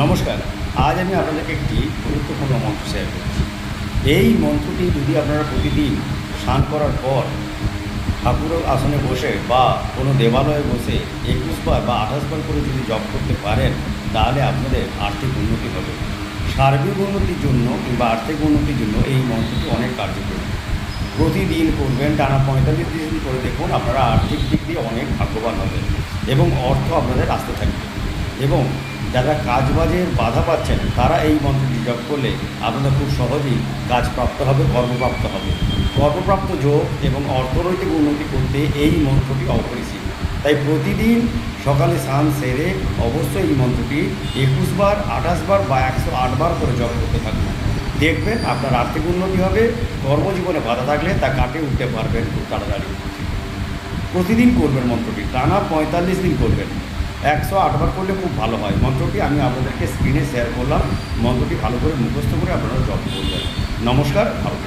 নমস্কার। আজ আমি আপনাদেরকে একটি গুরুত্বপূর্ণ মন্ত্র শেয়ার করছি। এই মন্ত্রটি যদি আপনারা প্রতিদিন স্নান করার পর ঠাকুরের আসনে বসে বা কোনো দেবালয়ে বসে ২১ বার বা ২৮ বার করে যদি জপ করতে পারেন, তাহলে আপনাদের আর্থিক উন্নতি হবে। সার্বিক উন্নতির জন্য কিংবা আর্থিক উন্নতির জন্য এই মন্ত্রটি অনেক কার্যকরী। প্রতিদিন করবেন, টানা ৪৫ দিন করে দেখুন, আপনারা আর্থিক দিক দিয়ে অনেক ভাগ্যবান হবেন এবং অর্থ আপনাদের আসতে থাকবে। এবং যারা কাজবাজের বাধা পাচ্ছেন, তারা এই মন্ত্রটি জপ করলে আপনাদের খুব সহজেই কাজ প্রাপ্ত হবে, কর্মপ্রাপ্ত হবে। কর্মপ্রাপ্ত যোগ এবং অর্থনৈতিক উন্নতি করতে এই মন্ত্রটি অপরিসীম। তাই প্রতিদিন সকালে স্নান সেরে অবশ্যই এই মন্ত্রটি ২১ বার, ২৮ বার বা ১০৮ বার করে জপ করতে থাকুন। দেখবেন আপনার আর্থিক উন্নতি হবে, কর্মজীবনে বাধা থাকলে তা কাটিয়ে উঠতে পারবেন খুব তাড়াতাড়ি। প্রতিদিন করবেন মন্ত্রটি, টানা ৪৫ দিন করবেন। ১০৮ বার করলে খুব ভালো হয়। মন্ত্রটি আমি আপনাদেরকে স্ক্রিনে শেয়ার করলাম। মন্ত্রটি ভালো করে মুখস্থ করে আপনারা জপ করবেন। নমস্কার, ভালো থাকবেন।